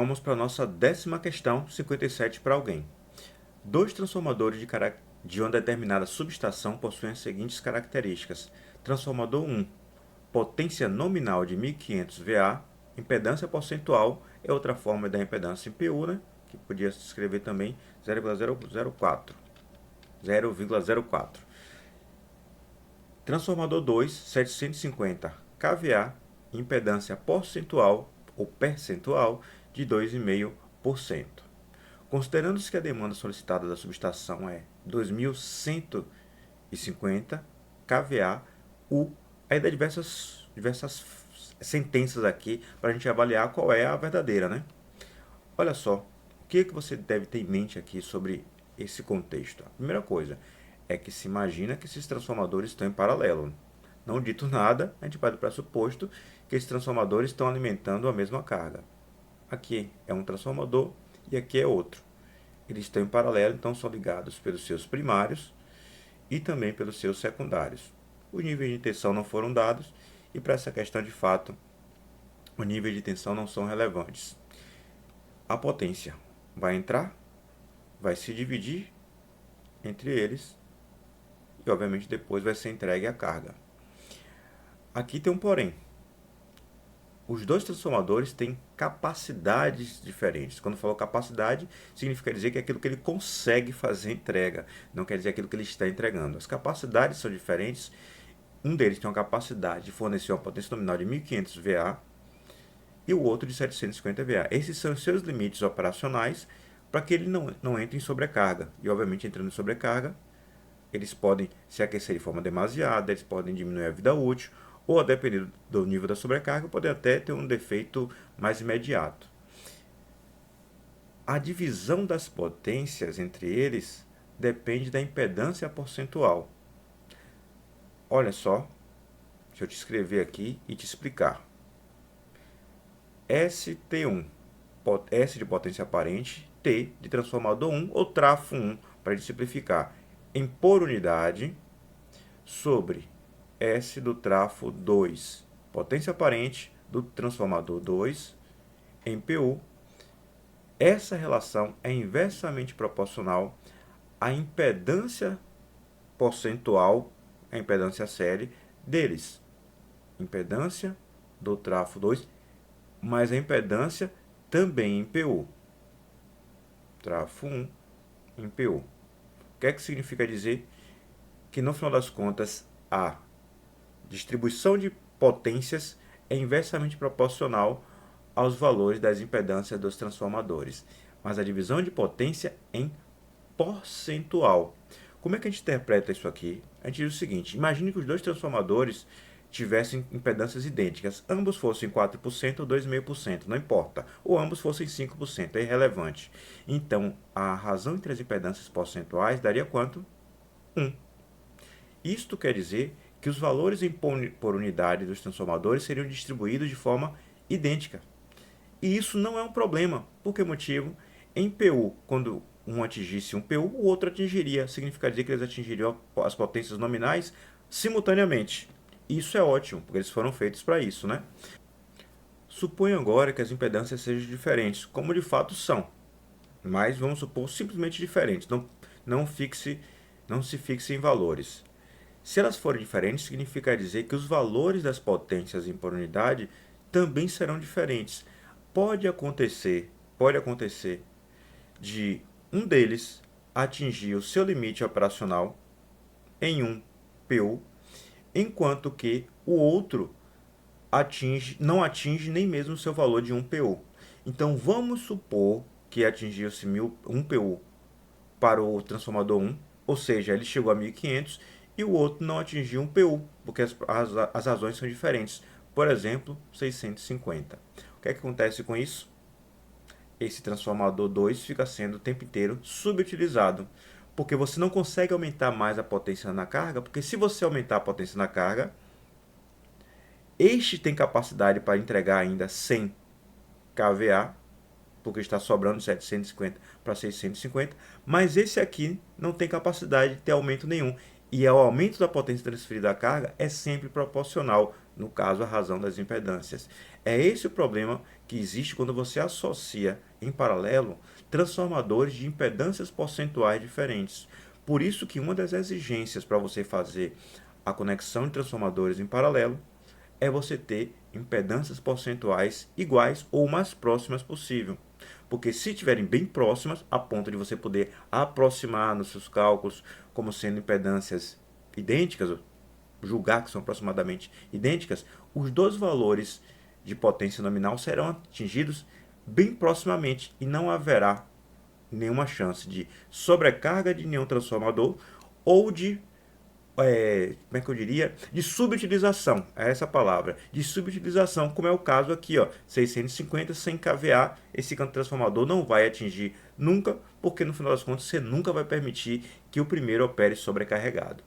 Vamos para a nossa 10ª questão, 57 para alguém. Dois transformadores de uma determinada subestação possuem as seguintes características. Transformador 1, potência nominal de 1500 VA, impedância percentual é outra forma da impedância em PU, né? Que podia se escrever também 0,004. Transformador 2, 750 kVA, impedância percentual ou percentual de 2,5%. Considerando-se que a demanda solicitada da subestação é 2.150 kVA, aí dá diversas sentenças aqui para a gente avaliar qual é a verdadeira, né? Olha só, o que você deve ter em mente aqui sobre esse contexto? A primeira coisa é que se imagina que esses transformadores estão em paralelo. Não dito nada, a gente parte do pressuposto que esses transformadores estão alimentando a mesma carga. Aqui é um transformador e aqui é outro. Eles estão em paralelo, então são ligados pelos seus primários e também pelos seus secundários. Os níveis de tensão não foram dados e para essa questão de fato, os níveis de tensão não são relevantes. A potência vai entrar, vai se dividir entre eles e obviamente depois vai ser entregue a carga. Aqui tem um porém. Os dois transformadores têm capacidades diferentes. Quando eu falo capacidade, significa dizer que é aquilo que ele consegue fazer entrega, não quer dizer aquilo que ele está entregando. As capacidades são diferentes. Um deles tem uma capacidade de fornecer uma potência nominal de 1500 VA e o outro de 750 VA. Esses são os seus limites operacionais para que ele não entre em sobrecarga. E, obviamente, entrando em sobrecarga, eles podem se aquecer de forma demasiada, eles podem diminuir a vida útil, ou a depender do nível da sobrecarga, pode até ter um defeito mais imediato. A divisão das potências entre eles depende da impedância percentual. Olha só, deixa eu te escrever aqui e te explicar. ST1, S de potência aparente, T de transformador 1 ou trafo 1, para simplificar, em por unidade, sobre S do trafo 2, potência aparente do transformador 2 em PU. Essa relação é inversamente proporcional à impedância percentual, a impedância série deles. Impedância do trafo 2, mais a impedância também em PU. Trafo 1 em PU. O que é que significa dizer? Que no final das contas, a distribuição de potências é inversamente proporcional aos valores das impedâncias dos transformadores, mas a divisão de potência em percentual. Como é que a gente interpreta isso aqui? A gente diz o seguinte: imagine que os dois transformadores tivessem impedâncias idênticas, ambos fossem 4% ou 2,5%, não importa, ou ambos fossem 5%, é irrelevante. Então, a razão entre as impedâncias percentuais daria quanto? 1. Isto quer dizer que os valores por unidade dos transformadores seriam distribuídos de forma idêntica. E isso não é um problema. Por que motivo? Em PU, quando um atingisse um PU, o outro atingiria. Significa dizer que eles atingiriam as potências nominais simultaneamente. Isso é ótimo, porque eles foram feitos para isso, né? Suponha agora que as impedâncias sejam diferentes, como de fato são. Mas vamos supor simplesmente diferentes. Não se fixe em valores. Se elas forem diferentes, significa dizer que os valores das potências por unidade também serão diferentes. Pode acontecer de um deles atingir o seu limite operacional em um PU, enquanto que o outro não atinge nem mesmo o seu valor de 1 PU. Então vamos supor que atingiu-se 1 PU para o transformador 1, ou seja, ele chegou a 1500 e o outro não atingiu um PU, porque as razões são diferentes. Por exemplo, 650. O que é que acontece com isso? Esse transformador 2 fica sendo o tempo inteiro subutilizado, porque você não consegue aumentar mais a potência na carga, porque se você aumentar a potência na carga, este tem capacidade para entregar ainda 100 kVA, porque está sobrando 750 para 650, mas esse aqui não tem capacidade de ter aumento nenhum. E o aumento da potência transferida à carga é sempre proporcional, no caso, à razão das impedâncias. É esse o problema que existe quando você associa em paralelo transformadores de impedâncias percentuais diferentes. Por isso que uma das exigências para você fazer a conexão de transformadores em paralelo é você ter impedâncias percentuais iguais ou mais próximas possível. Porque se estiverem bem próximas, a ponto de você poder aproximar nos seus cálculos como sendo impedâncias idênticas, julgar que são aproximadamente idênticas, os dois valores de potência nominal serão atingidos bem proximamente e não haverá nenhuma chance de sobrecarga de nenhum transformador ou de como é que eu diria? De subutilização, é essa palavra, de subutilização, como é o caso aqui, ó, 650 sem kVA, esse canto transformador não vai atingir nunca, porque no final das contas você nunca vai permitir que o primeiro opere sobrecarregado.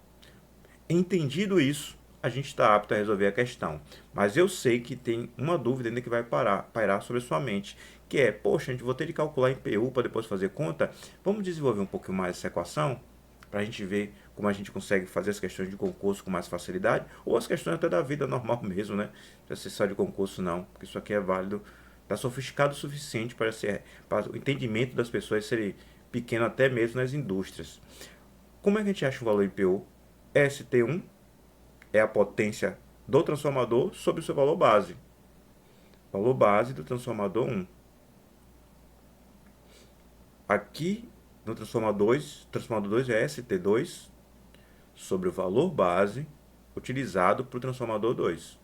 Entendido isso, a gente está apto a resolver a questão, mas eu sei que tem uma dúvida ainda que vai pairar sobre a sua mente, que é, poxa, a gente vou ter de calcular em PU para depois fazer conta, vamos desenvolver um pouquinho mais essa equação? Para a gente ver como a gente consegue fazer as questões de concurso com mais facilidade, ou as questões até da vida normal mesmo, né? Não precisa ser só de concurso não, porque isso aqui é válido, está sofisticado o suficiente para o entendimento das pessoas ser pequeno até mesmo nas indústrias. Como é que a gente acha o valor IPU? ST1 é a potência do transformador sobre o seu valor base. Valor base do transformador 1. Aqui no transformador 2 é ST2 sobre o valor base utilizado para o transformador 2.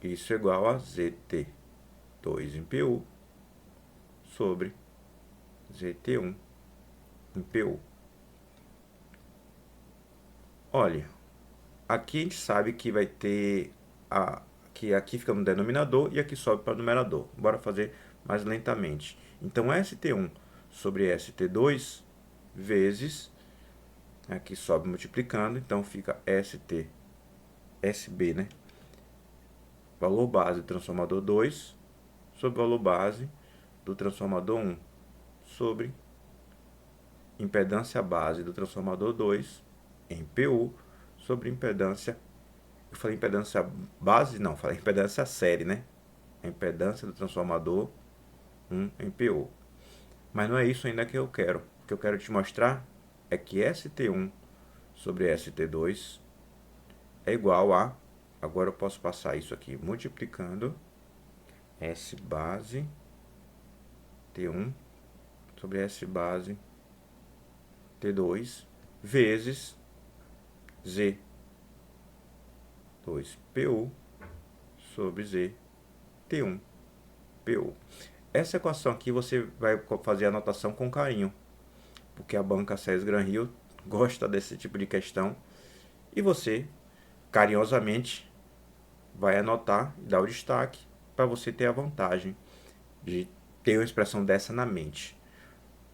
Isso é igual a ZT2 em PU sobre ZT1 em PU. Olha, aqui a gente sabe que vai ter que aqui fica no denominador e aqui sobe para o numerador. Bora fazer mais lentamente. Então ST1 sobre ST2 vezes, aqui sobe multiplicando, então fica ST, SB, né? Valor base do transformador 2 sobre valor base do transformador 1 sobre impedância base do transformador 2 em PU sobre impedância. Eu falei impedância base? Não, falei impedância série, né? A impedância do transformador 1 em PU. Mas não é isso ainda que eu quero. O que eu quero te mostrar é que ST1 sobre ST2 é igual a... Agora eu posso passar isso aqui multiplicando S base T1 sobre S base T2 vezes Z2PU sobre ZT1PU. Essa equação aqui você vai fazer a anotação com carinho, porque a banca SES Gran Rio gosta desse tipo de questão, e você carinhosamente vai anotar e dar o destaque para você ter a vantagem de ter uma expressão dessa na mente.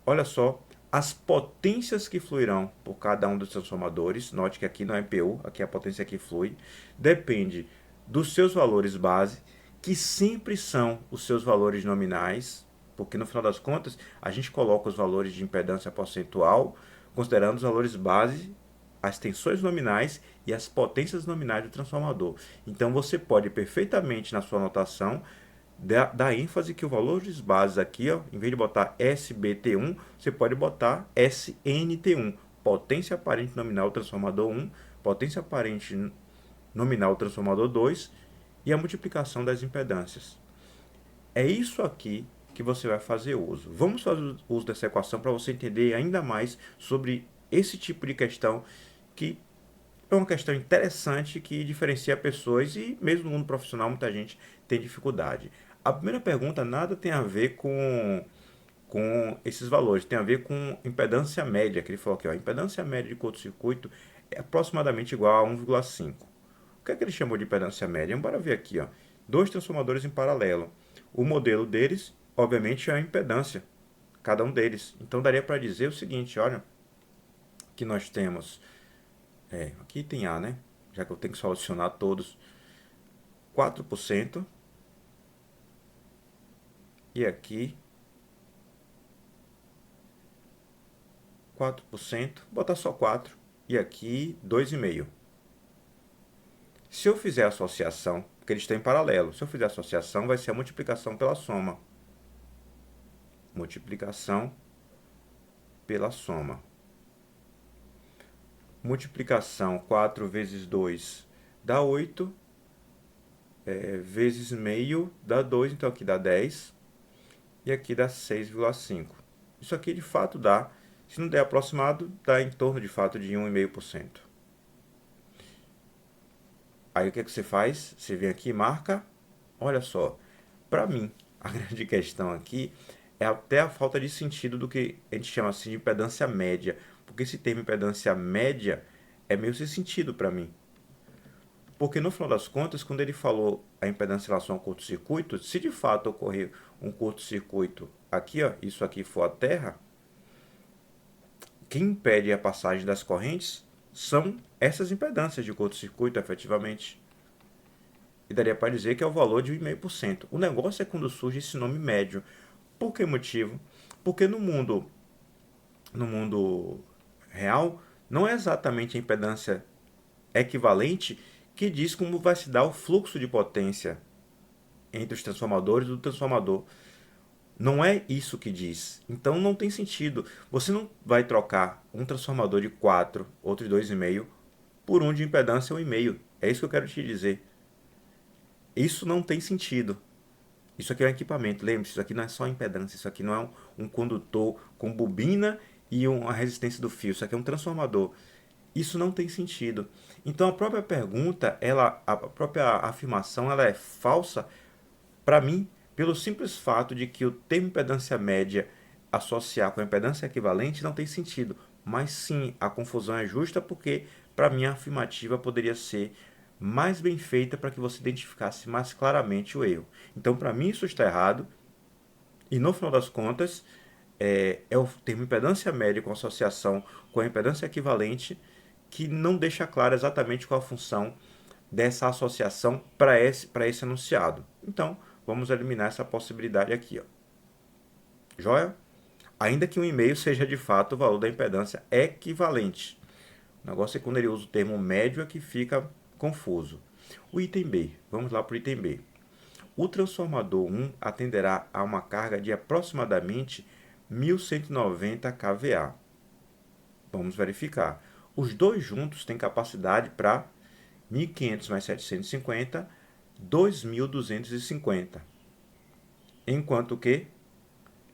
Olha só, as potências que fluirão por cada um dos transformadores, note que aqui não é PU, aqui é a potência que flui, depende dos seus valores base, que sempre são os seus valores nominais, porque no final das contas a gente coloca os valores de impedância percentual, considerando os valores base, as tensões nominais e as potências nominais do transformador. Então você pode perfeitamente na sua anotação dá ênfase que o valor de bases aqui, ó, em vez de botar SBT1, você pode botar SNT1, potência aparente nominal transformador 1, potência aparente nominal transformador 2 e a multiplicação das impedâncias. É isso aqui que você vai fazer uso. Vamos fazer uso dessa equação para você entender ainda mais sobre esse tipo de questão que é uma questão interessante que diferencia pessoas e mesmo no mundo profissional muita gente tem dificuldade. A primeira pergunta nada tem a ver com esses valores, tem a ver com impedância média, que ele falou aqui, ó, a impedância média de curto-circuito é aproximadamente igual a 1,5. O que é que ele chamou de impedância média? Bora ver aqui, ó, dois transformadores em paralelo. O modelo deles, obviamente, é a impedância, cada um deles. Então daria para dizer o seguinte, olha, que nós temos aqui tem A, né? Já que eu tenho que solucionar todos. 4%. E aqui 4%. Vou botar só 4. e aqui 2,5. Se eu fizer associação, porque eles estão em paralelo, se eu fizer associação, vai ser a multiplicação pela soma. Multiplicação pela soma. Multiplicação 4 vezes 2 dá 8. Vezes meio dá 2, então aqui dá 10. E aqui dá 6,5. Isso aqui de fato dá, se não der aproximado, dá em torno de fato de 1,5%. Aí o que é que você faz? Você vem aqui e marca. Olha só, para mim, a grande questão aqui é até a falta de sentido do que a gente chama assim de impedância média. Porque esse termo impedância média é meio sem sentido para mim. Porque no final das contas, quando ele falou a impedância em relação ao curto-circuito, se de fato ocorrer um curto-circuito aqui, ó, isso aqui for a Terra, quem impede a passagem das correntes são essas impedâncias de curto-circuito, efetivamente. E daria para dizer que é o valor de 1,5%. O negócio é quando surge esse nome médio. Por que motivo? Porque no mundo real, não é exatamente a impedância equivalente que diz como vai se dar o fluxo de potência entre os transformadores do transformador. Não é isso que diz. Então não tem sentido. Você não vai trocar um transformador de 4, outro de 2,5, por um de impedância 1,5. É isso que eu quero te dizer. Isso não tem sentido. Isso aqui é um equipamento. Lembre-se, isso aqui não é só impedância. Isso aqui não é um condutor com bobina e uma resistência do fio. Isso aqui é um transformador. Isso não tem sentido. Então a própria pergunta, a própria afirmação, ela é falsa para mim, pelo simples fato de que o termo impedância média associar com a impedância equivalente não tem sentido. Mas sim, a confusão é justa porque, para mim, a afirmativa poderia ser mais bem feita para que você identificasse mais claramente o erro. Então, para mim, isso está errado. E, no final das contas, é o termo impedância média com associação com a impedância equivalente que não deixa claro exatamente qual a função dessa associação para esse enunciado. Então, vamos eliminar essa possibilidade aqui. Ó. Joia? Ainda que um e-mail seja de fato o valor da impedância equivalente. O negócio é quando ele usa o termo médio é que fica confuso. O item B. Vamos lá para o item B. O transformador 1 atenderá a uma carga de aproximadamente 1190 kVA. Vamos verificar. Os dois juntos têm capacidade para 1.500 mais 750, 2.250. Enquanto que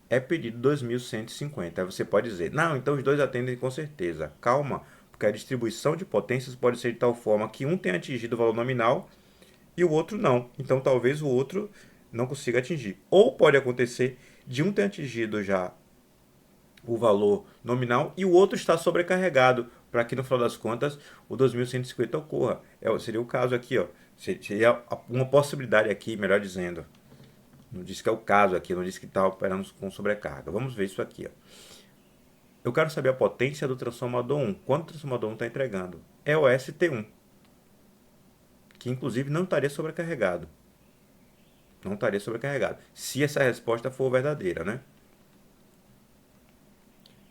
é pedido 2.150. Aí você pode dizer, não, então os dois atendem com certeza. Calma, porque a distribuição de potências pode ser de tal forma que um tenha atingido o valor nominal e o outro não. Então talvez o outro não consiga atingir. Ou pode acontecer de um ter atingido já o valor nominal e o outro está sobrecarregado, para que no final das contas o 2.150 ocorra. Seria o caso aqui, ó. Seria uma possibilidade aqui, melhor dizendo. Não disse que é o caso aqui, não disse que está operando com sobrecarga. Vamos ver isso aqui, ó. Eu quero saber a potência do transformador 1. Quanto o transformador 1 está entregando? É o ST1, que inclusive não estaria sobrecarregado. Não estaria sobrecarregado, se essa resposta for verdadeira, né?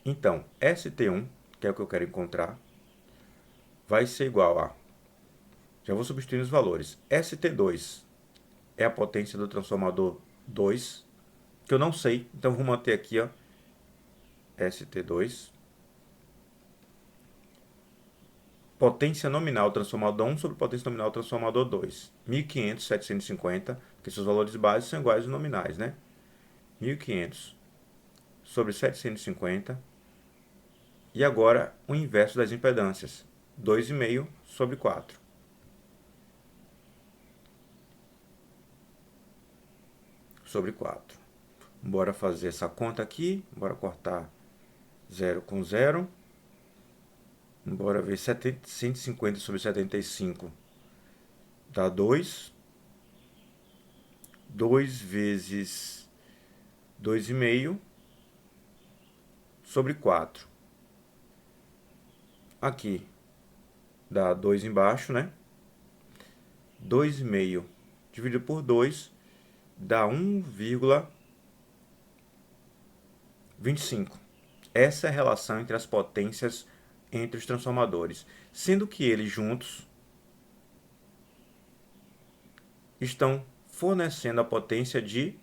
Então, ST1, que é o que eu quero encontrar, vai ser igual a... Já vou substituir os valores. ST2 é a potência do transformador 2, que eu não sei. Então, vou manter aqui, ó, ST2. Potência nominal transformador 1 sobre potência nominal transformador 2. 1.500, 750, porque seus valores básicos são iguais aos nominais, né? 1.500 sobre 750. E agora, o inverso das impedâncias. 2,5 sobre 4. Sobre 4. Bora fazer essa conta aqui. Bora cortar 0 com 0. Bora ver 150 sobre 75 dá 2. 2 vezes 2,5 sobre 4. Aqui dá 2 embaixo, né? 2,5 dividido por 2 dá 1,25. Essa é a relação entre as potências entre os transformadores, sendo que eles juntos estão fornecendo a potência de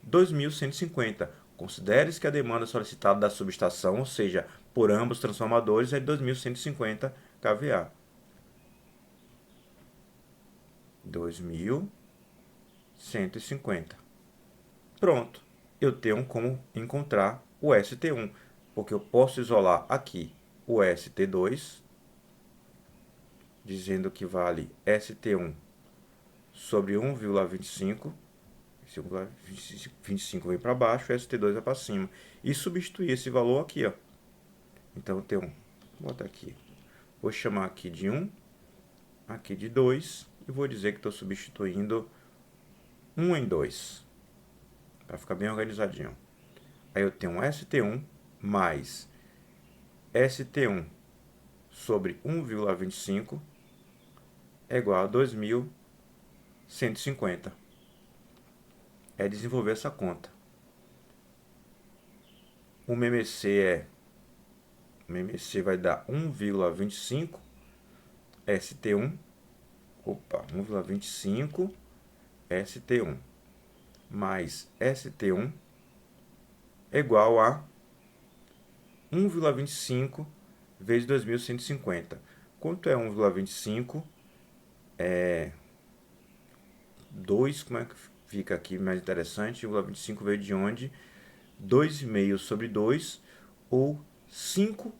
2150. Considere-se que a demanda solicitada da subestação, ou seja, por ambos os transformadores, é 2150 kVA. 2150. Pronto, eu tenho como encontrar o ST1, porque eu posso isolar aqui o ST2, dizendo que vale ST1 sobre 1,25, esse 1,25 vem para baixo, o ST2 vai para cima, e substituir esse valor aqui, ó. Então eu tenho, vou botar aqui, vou chamar aqui de 1, aqui de 2, e vou dizer que estou substituindo 1 em 2, para ficar bem organizadinho. Aí eu tenho um ST1 mais ST1 sobre 1,25 é igual a 2150. É desenvolver essa conta. O MMC vai dar 1,25 ST1, 1,25 ST1 mais ST1 é igual a 1,25 vezes 2150. Quanto é 1,25? É 2, como é que fica aqui mais interessante? 1,25 veio de onde? 2,5 sobre 2 ou 5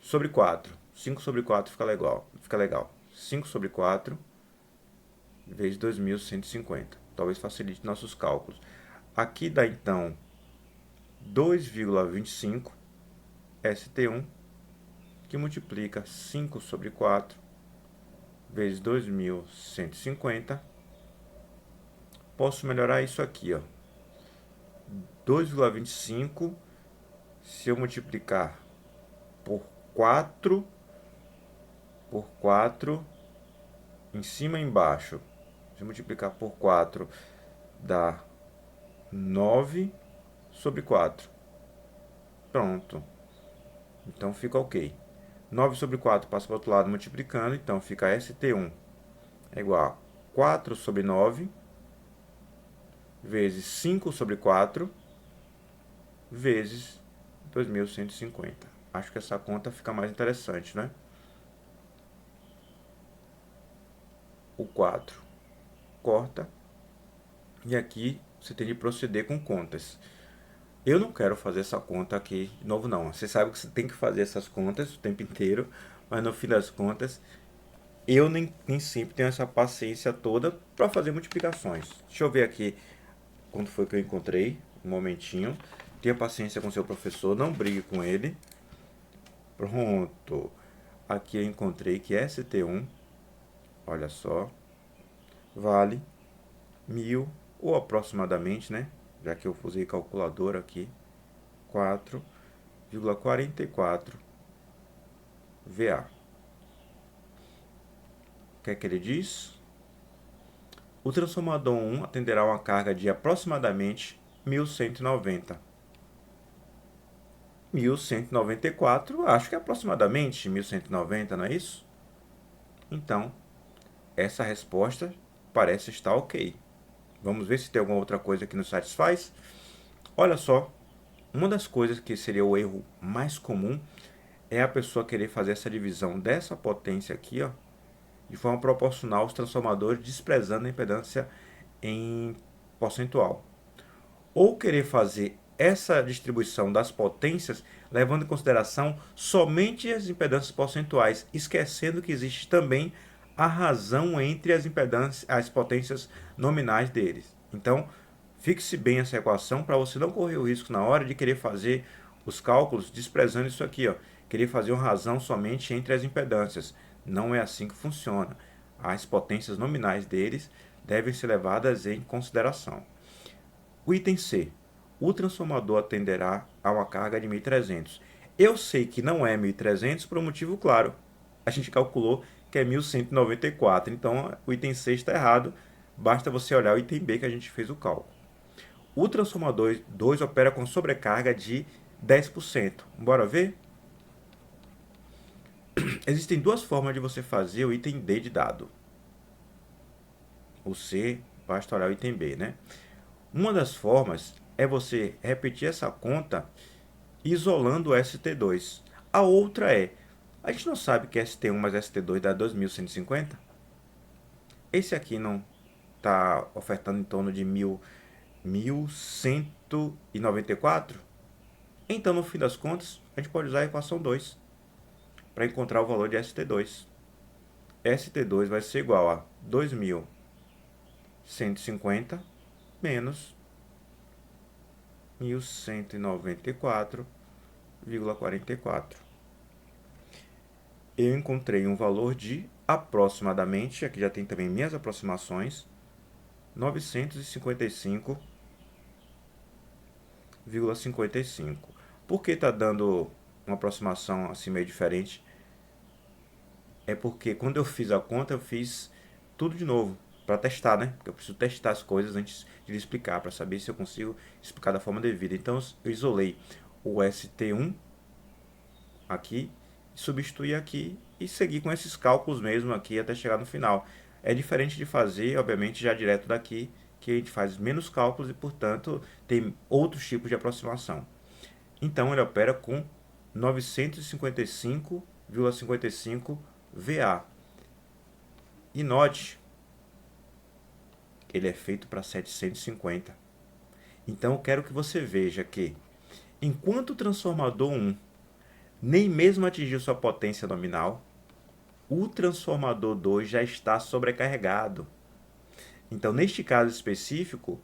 sobre 4. 5 sobre 4 fica legal. 5 sobre 4 vezes 2150. Talvez facilite nossos cálculos. Aqui dá então 2,25 ST1, que multiplica 5 sobre 4 vezes 2150. Posso melhorar isso aqui, ó. 2,25, se eu multiplicar por 4 em cima e embaixo, se eu multiplicar por 4 dá 9 sobre 4. Pronto. Então fica ok. 9 sobre 4 passa para o outro lado multiplicando, então fica ST1 é igual a 4 sobre 9 vezes 5 sobre 4 vezes 2150. Acho que essa conta fica mais interessante, né? O 4 corta e aqui você tem de proceder com contas. Eu não quero fazer essa conta aqui de novo, não. Você sabe que você tem que fazer essas contas o tempo inteiro, mas no fim das contas, eu nem sempre tenho essa paciência toda para fazer multiplicações. Deixa eu ver aqui quando foi que eu encontrei. Um momentinho. Tenha paciência com seu professor, não brigue com ele. Pronto. Aqui eu encontrei que ST1, olha só, vale 1000 ou aproximadamente, né? Já que eu usei calculadora aqui, 4,44 VA. O que é que ele diz? O transformador 1 atenderá a uma carga de aproximadamente 1190. 1194, acho que é aproximadamente 1190, não é isso? Então, essa resposta parece estar ok. Vamos ver se tem alguma outra coisa que nos satisfaz. Olha só, uma das coisas que seria o erro mais comum é a pessoa querer fazer essa divisão dessa potência aqui, ó, de forma proporcional aos transformadores, desprezando a impedância em percentual. Ou querer fazer essa distribuição das potências levando em consideração somente as impedâncias percentuais, esquecendo que existe também a razão entre as impedâncias, as potências nominais deles. Então, fixe bem essa equação para você não correr o risco na hora de querer fazer os cálculos desprezando isso aqui, ó, querer fazer uma razão somente entre as impedâncias. Não é assim que funciona. As potências nominais deles devem ser levadas em consideração. O item C. O transformador atenderá a uma carga de 1300. Eu sei que não é 1300 por um motivo claro. A gente calculou que é 1194. Então, o item C está errado. Basta você olhar o item B que a gente fez o cálculo. O transformador 2 opera com sobrecarga de 10%. Bora ver? existem duas formas de você fazer o item D de dado. O C basta olhar o item B, né? Uma das formas é você repetir essa conta isolando o ST2. A outra é, a gente não sabe que ST1 mais ST2 dá 2.150? Esse aqui não está ofertando em torno de 1.194? Então, no fim das contas, a gente pode usar a equação 2 para encontrar o valor de ST2. ST2 vai ser igual a 2.150 menos 1.194,44. Eu encontrei um valor de aproximadamente, aqui já tem também minhas aproximações, 955,55. Por que está dando uma aproximação assim meio diferente? É porque quando eu fiz a conta, eu fiz tudo de novo, para testar, né? Porque eu preciso testar as coisas antes de lhe explicar, para saber se eu consigo explicar da forma devida. Então, eu isolei o ST1 aqui, substituí aqui e segui com esses cálculos mesmo aqui até chegar no final. É diferente de fazer, obviamente, já direto daqui, que a gente faz menos cálculos e, portanto, tem outros tipos de aproximação. Então, ele opera com 955,55 VA. E note, ele é feito para 750. Então, eu quero que você veja que, enquanto o transformador 1 nem mesmo atingiu sua potência nominal, o transformador 2 já está sobrecarregado. Então, neste caso específico,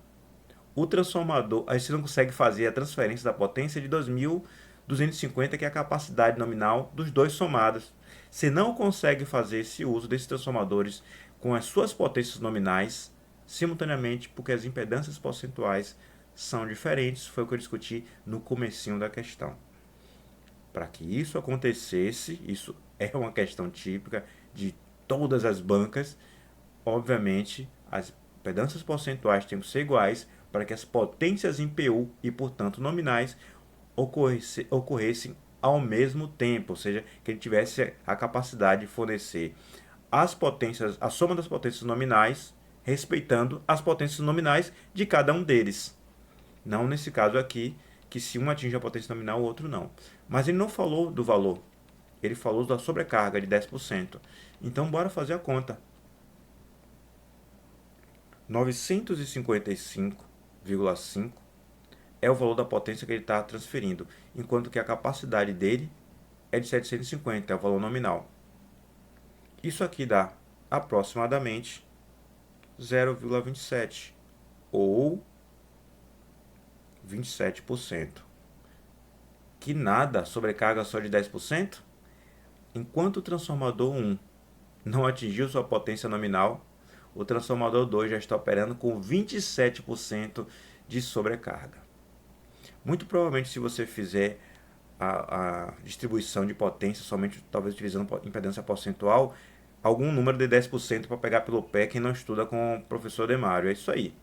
o transformador, a gente não consegue fazer a transferência da potência de 2.250, que é a capacidade nominal dos dois somados. Você não consegue fazer esse uso desses transformadores com as suas potências nominais simultaneamente, porque as impedâncias percentuais são diferentes. Foi o que eu discuti no comecinho da questão. Para que isso acontecesse, isso é uma questão típica de todas as bancas, obviamente as impedâncias percentuais têm que ser iguais para que as potências em PU e, portanto, nominais ocorressem ao mesmo tempo, ou seja, que ele tivesse a capacidade de fornecer as potências, a soma das potências nominais, respeitando as potências nominais de cada um deles. Não nesse caso aqui, que se um atinge a potência nominal, o outro não. Mas ele não falou do valor, ele falou da sobrecarga de 10%. Então, bora fazer a conta. 955,5 é o valor da potência que ele está transferindo, enquanto que a capacidade dele é de 750, é o valor nominal. Isso aqui dá aproximadamente 0,27 ou 27%. Que nada, sobrecarga só de 10%? Enquanto o transformador 1 não atingiu sua potência nominal, o transformador 2 já está operando com 27% de sobrecarga. Muito provavelmente, se você fizer a distribuição de potência somente talvez utilizando impedância percentual, algum número de 10% para pegar pelo pé quem não estuda com o professor Demário. É isso aí.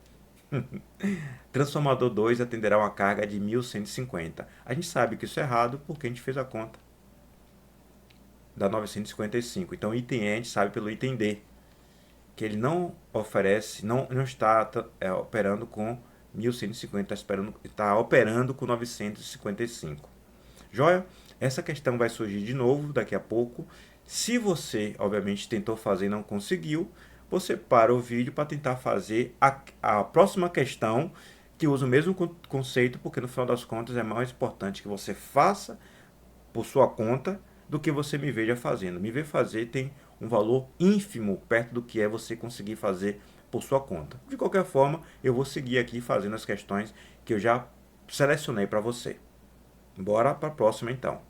Transformador 2 atenderá uma carga de 1.150. A gente sabe que isso é errado porque a gente fez a conta. Dá 955. Então, o item E a gente sabe pelo item D, que ele não oferece, não está operando com 1.150, está operando com 955. Joia? Essa questão vai surgir de novo daqui a pouco. Se você, obviamente, tentou fazer e não conseguiu, você para o vídeo para tentar fazer a próxima questão, que usa o mesmo conceito, porque no final das contas é mais importante que você faça por sua conta do que você me veja fazendo. Me ver fazer tem um valor ínfimo perto do que é você conseguir fazer por sua conta. De qualquer forma, eu vou seguir aqui fazendo as questões que eu já selecionei para você. Bora para a próxima então.